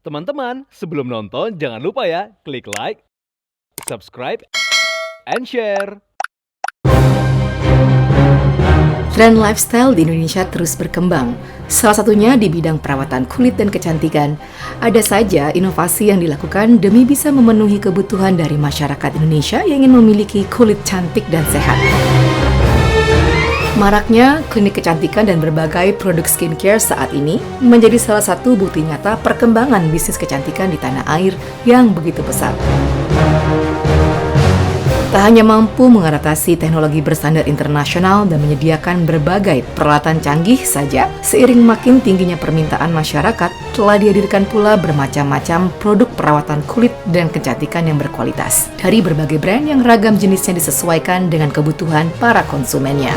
Teman-teman, sebelum nonton jangan lupa ya, klik like, subscribe, and share. Tren lifestyle di Indonesia terus berkembang. Salah satunya di bidang perawatan kulit dan kecantikan. Ada saja inovasi yang dilakukan demi bisa memenuhi kebutuhan dari masyarakat Indonesia yang ingin memiliki kulit cantik dan sehat. Maraknya klinik kecantikan dan berbagai produk skincare saat ini menjadi salah satu bukti nyata perkembangan bisnis kecantikan di tanah air yang begitu pesat. Tak hanya mampu mengatasi teknologi berstandar internasional dan menyediakan berbagai peralatan canggih saja, seiring makin tingginya permintaan masyarakat, telah dihadirkan pula bermacam-macam produk perawatan kulit dan kecantikan yang berkualitas dari berbagai brand yang ragam jenisnya disesuaikan dengan kebutuhan para konsumennya.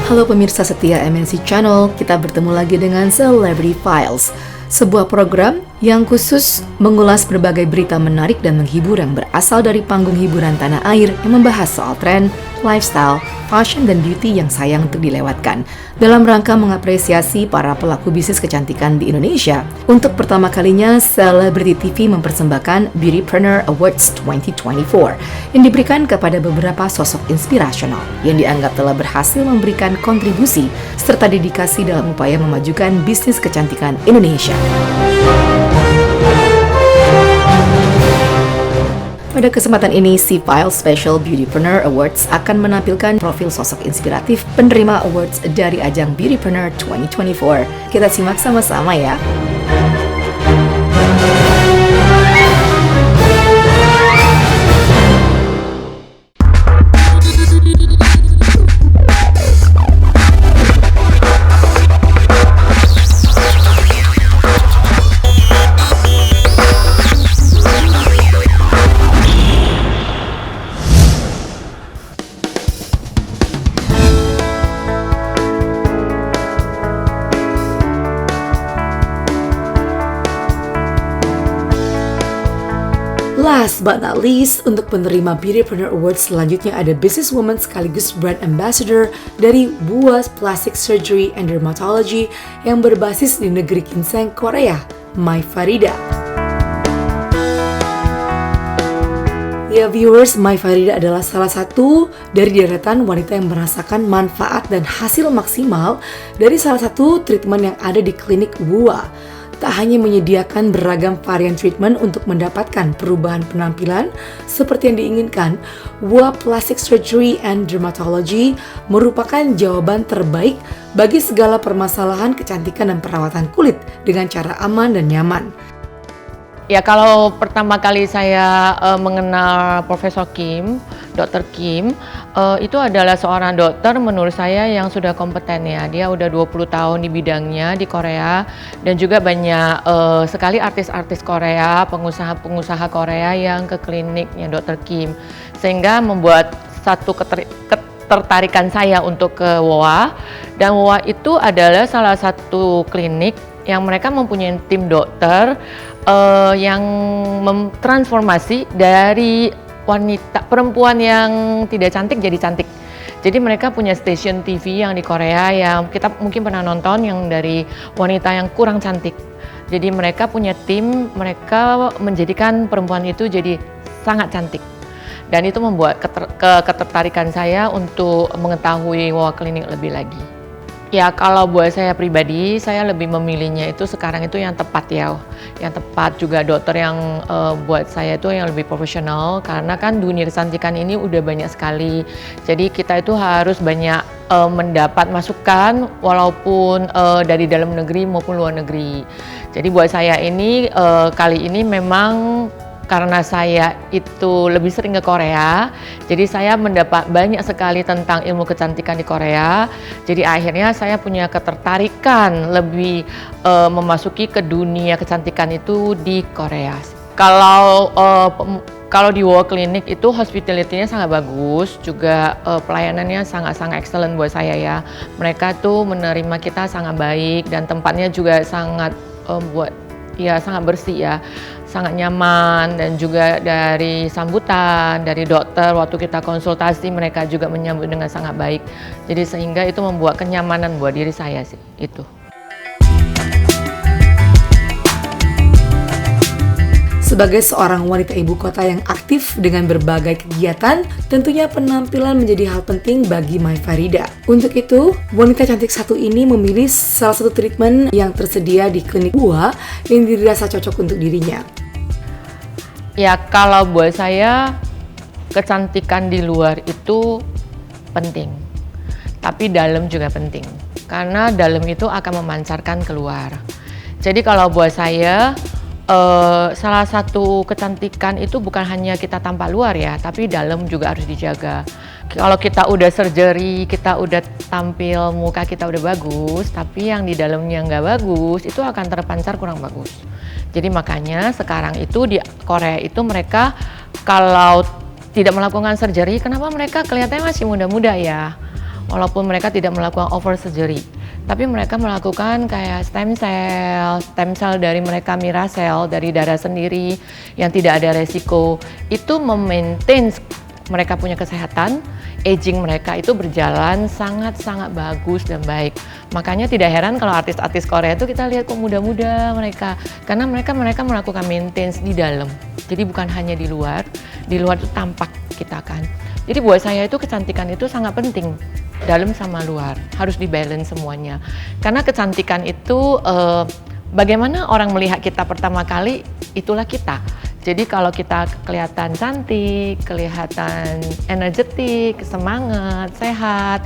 Halo pemirsa setia MNC Channel, kita bertemu lagi dengan Celebrity Files, sebuah program yang khusus mengulas berbagai berita menarik dan menghibur yang berasal dari panggung hiburan tanah air yang membahas soal tren, lifestyle, fashion, dan beauty yang sayang untuk dilewatkan dalam rangka mengapresiasi para pelaku bisnis kecantikan di Indonesia. Untuk pertama kalinya, Celebrity TV mempersembahkan Beautypreneur Awards 2024 yang diberikan kepada beberapa sosok inspirasional yang dianggap telah berhasil memberikan kontribusi serta dedikasi dalam upaya memajukan bisnis kecantikan Indonesia. Pada kesempatan ini, C-File Special Beautypreneur Awards akan menampilkan profil sosok inspiratif penerima awards dari ajang Beautypreneur 2024. Kita simak sama-sama ya. Last but not least, untuk penerima Beautypreneur Awards selanjutnya ada businesswoman sekaligus brand ambassador dari Buas Plastic Surgery and Dermatology yang berbasis di negeri ginseng Korea, Mai Farida. Ya viewers, Mai Farida adalah salah satu dari deretan wanita yang merasakan manfaat dan hasil maksimal dari salah satu treatment yang ada di klinik Bua. Tak hanya menyediakan beragam varian treatment untuk mendapatkan perubahan penampilan seperti yang diinginkan, Bua Plastic Surgery and Dermatology merupakan jawaban terbaik bagi segala permasalahan kecantikan dan perawatan kulit dengan cara aman dan nyaman. Ya, kalau pertama kali saya mengenal Profesor Kim, Dr. Kim, itu adalah seorang dokter menurut saya yang sudah kompeten ya. Dia udah 20 tahun di bidangnya di Korea dan juga banyak sekali artis-artis Korea, pengusaha-pengusaha Korea yang ke kliniknya Dr. Kim. Sehingga membuat satu ketertarikan saya untuk ke WOA, dan WOA itu adalah salah satu klinik yang mereka mempunyai tim dokter yang mentransformasi dari perempuan yang tidak cantik jadi cantik. Jadi mereka punya stasiun TV yang di Korea yang kita mungkin pernah nonton, yang dari wanita yang kurang cantik. Jadi mereka punya tim, mereka menjadikan perempuan itu jadi sangat cantik. Dan itu membuat ketertarikan saya untuk mengetahui WOA Klinik lebih lagi. Ya, kalau buat saya pribadi, saya lebih memilihnya itu sekarang itu yang tepat ya. Yang tepat juga dokter yang buat saya itu yang lebih profesional, karena kan dunia kecantikan ini udah banyak sekali. Jadi kita itu harus banyak mendapat masukan walaupun dari dalam negeri maupun luar negeri. Jadi buat saya ini kali ini memang karena saya itu lebih sering ke Korea, jadi saya mendapat banyak sekali tentang ilmu kecantikan di Korea. Jadi akhirnya saya punya ketertarikan lebih memasuki ke dunia kecantikan itu di Korea. Kalau di WOA Clinic itu hospitality-nya sangat bagus, juga pelayanannya sangat-sangat excellent buat saya ya. Mereka tuh menerima kita sangat baik dan tempatnya juga sangat sangat bersih ya. Sangat nyaman, dan juga dari sambutan dari dokter waktu kita konsultasi mereka juga menyambut dengan sangat baik. Jadi sehingga itu membuat kenyamanan buat diri saya sih itu. Sebagai seorang wanita ibu kota yang aktif dengan berbagai kegiatan, tentunya penampilan menjadi hal penting bagi Mai Farida. Untuk itu, wanita cantik satu ini memilih salah satu treatment yang tersedia di klinik WOA yang dirasa cocok untuk dirinya. Ya, kalau buat saya kecantikan di luar itu penting, tapi dalam juga penting, karena dalam itu akan memancarkan keluar. Jadi kalau buat saya, salah satu kecantikan itu bukan hanya kita tampak luar ya, tapi dalam juga harus dijaga. Kalau kita udah surgery, kita udah tampil, muka kita udah bagus, tapi yang di dalamnya nggak bagus, itu akan terpancar kurang bagus. Jadi makanya sekarang itu di Korea itu mereka kalau tidak melakukan surgery, kenapa mereka kelihatannya masih muda-muda ya? Walaupun mereka tidak melakukan over surgery, tapi mereka melakukan kayak stem cell dari mereka Miracell dari darah sendiri yang tidak ada resiko. Itu memaintain mereka punya kesehatan, aging mereka itu berjalan sangat-sangat bagus dan baik. Makanya tidak heran kalau artis-artis Korea itu kita lihat kok muda-muda mereka, karena mereka melakukan maintenance di dalam. Jadi bukan hanya di luar itu tampak kita kan. Jadi buat saya itu kecantikan itu sangat penting, dalam sama luar harus dibalance semuanya. Karena kecantikan itu bagaimana orang melihat kita pertama kali, itulah kita. Jadi kalau kita kelihatan cantik, kelihatan energetik, semangat, sehat,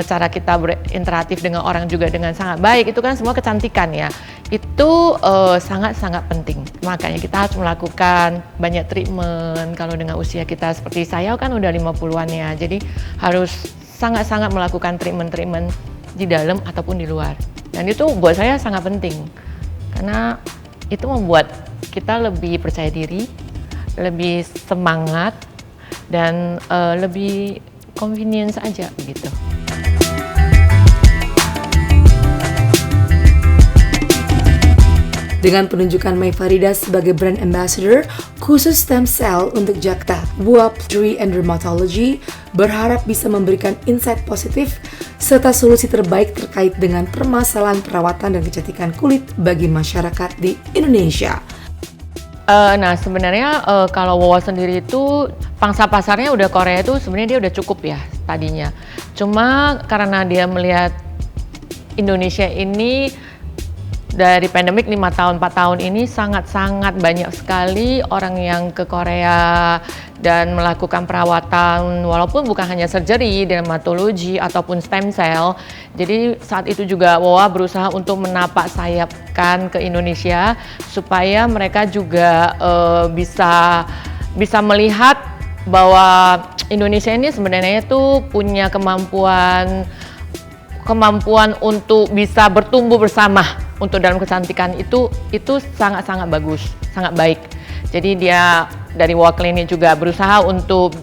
cara kita berinteraksi dengan orang juga dengan sangat baik, itu kan semua kecantikan ya. Itu sangat-sangat penting. Makanya kita harus melakukan banyak treatment. Kalau dengan usia kita seperti saya kan udah 50-an ya, jadi harus sangat-sangat melakukan treatment di dalam ataupun di luar. Dan itu buat saya sangat penting, karena itu membuat kita lebih percaya diri, lebih semangat, dan lebih convenience aja gitu. Dengan penunjukan Mai Farida sebagai brand ambassador khusus stem cell untuk Jakta, WOA Podiatry and Dermatology berharap bisa memberikan insight positif serta solusi terbaik terkait dengan permasalahan perawatan dan kecantikan kulit bagi masyarakat di Indonesia. Nah sebenarnya kalau WOA sendiri itu pangsa pasarnya udah Korea itu sebenarnya dia udah cukup ya tadinya. Cuma karena dia melihat Indonesia ini dari pandemik 5 tahun, 4 tahun ini sangat-sangat banyak sekali orang yang ke Korea dan melakukan perawatan walaupun bukan hanya surgery, dermatologi ataupun stem cell. Jadi saat itu juga WOA berusaha untuk menapak sayapkan ke Indonesia supaya mereka juga bisa melihat bahwa Indonesia ini sebenarnya itu punya kemampuan untuk bisa bertumbuh bersama untuk dalam kecantikan itu sangat-sangat bagus, sangat baik. Jadi dia dari WOA Clinic juga berusaha untuk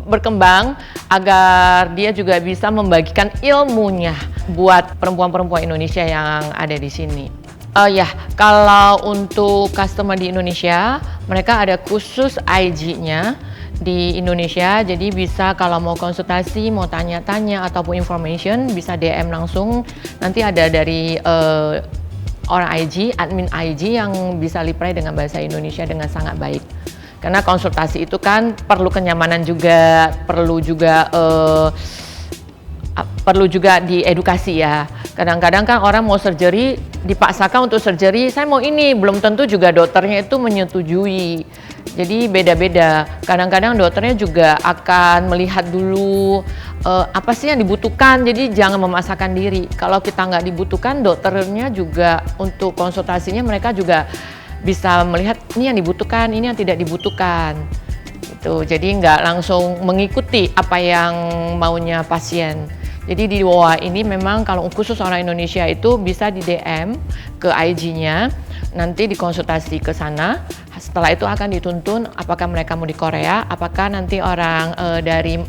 berkembang agar dia juga bisa membagikan ilmunya buat perempuan-perempuan Indonesia yang ada di sini. Kalau untuk customer di Indonesia, mereka ada khusus IG-nya di Indonesia, jadi bisa kalau mau konsultasi, mau tanya-tanya ataupun information bisa DM langsung. Nanti ada dari orang IG, admin IG yang bisa reply dengan bahasa Indonesia dengan sangat baik. Karena konsultasi itu kan perlu kenyamanan juga, perlu juga diedukasi ya. Kadang-kadang kan orang mau surgery, dipaksakan untuk surgery, saya mau ini, belum tentu juga dokternya itu menyetujui. Jadi beda-beda. Kadang-kadang dokternya juga akan melihat dulu apa sih yang dibutuhkan. Jadi jangan memaksakan diri. Kalau kita nggak dibutuhkan, dokternya juga untuk konsultasinya mereka juga bisa melihat ini yang dibutuhkan, ini yang tidak dibutuhkan. Gitu. Jadi nggak langsung mengikuti apa yang maunya pasien. Jadi di WOA ini memang kalau khusus orang Indonesia itu bisa di DM ke IG-nya, nanti dikonsultasi ke sana. Setelah itu akan dituntun apakah mereka mau di Korea, apakah nanti orang dari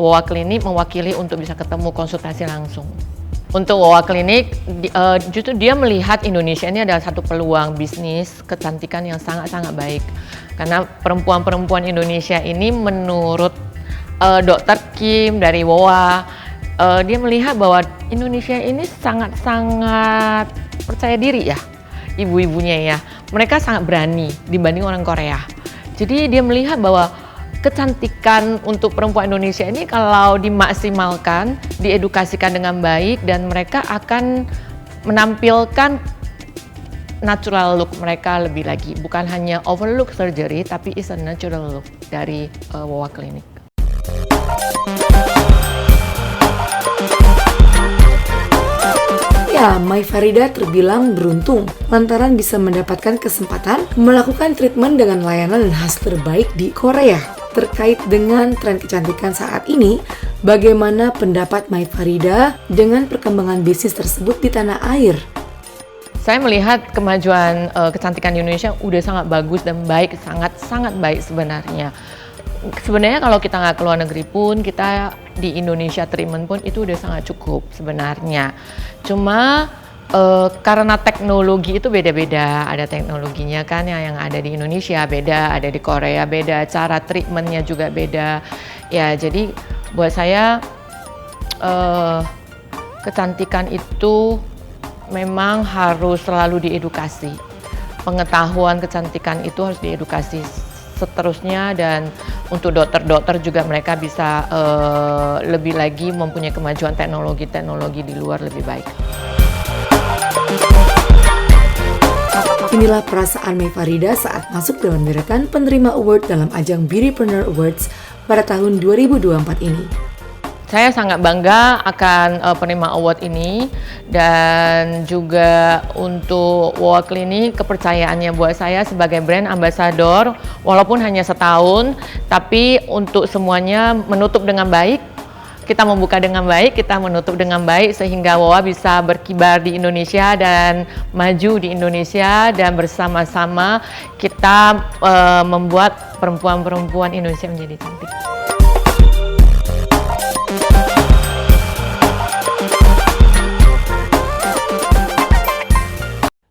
WOA Clinic mewakili untuk bisa ketemu konsultasi langsung. Untuk WOA Clinic, justru dia melihat Indonesia ini adalah satu peluang bisnis kecantikan yang sangat-sangat baik. Karena perempuan-perempuan Indonesia ini menurut Dr. Kim dari WOA, dia melihat bahwa Indonesia ini sangat-sangat percaya diri ya, ibu-ibunya ya. mereka sangat berani dibanding orang Korea. Jadi dia melihat bahwa kecantikan untuk perempuan Indonesia ini kalau dimaksimalkan, diedukasikan dengan baik, dan mereka akan menampilkan natural look mereka lebih lagi. Bukan hanya overlook surgery, tapi is a natural look dari WOA Klinik. Ya, Mai Farida terbilang beruntung lantaran bisa mendapatkan kesempatan melakukan treatment dengan layanan dan hasil terbaik di Korea. Terkait dengan tren kecantikan saat ini, bagaimana pendapat Mai Farida dengan perkembangan bisnis tersebut di tanah air? Saya melihat kemajuan kecantikan di Indonesia udah sangat bagus dan baik, sangat baik sebenarnya. Sebenarnya kalau kita nggak keluar negeri pun, kita di Indonesia treatment pun itu udah sangat cukup sebenarnya. Cuma karena teknologi itu beda-beda, ada teknologinya kan yang ada di Indonesia beda, ada di Korea beda, cara treatmentnya juga beda. Ya jadi buat saya kecantikan itu memang harus selalu diedukasi. Pengetahuan kecantikan itu harus diedukasi seterusnya, dan untuk dokter-dokter juga mereka bisa lebih lagi mempunyai kemajuan teknologi di luar lebih baik. Inilah perasaan Mai Farida saat masuk dalam deretan penerima award dalam ajang Beautypreneur Awards pada tahun 2024 ini. Saya sangat bangga akan penerima award ini, dan juga untuk WOA Klinik, kepercayaannya buat saya sebagai brand ambassador, walaupun hanya setahun, tapi untuk semuanya menutup dengan baik. Kita membuka dengan baik, kita menutup dengan baik, sehingga WOA bisa berkibar di Indonesia dan maju di Indonesia, dan bersama-sama kita membuat perempuan-perempuan Indonesia menjadi cantik.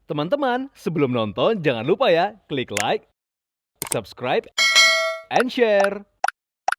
Teman-teman, sebelum nonton jangan lupa ya klik like, subscribe, and share.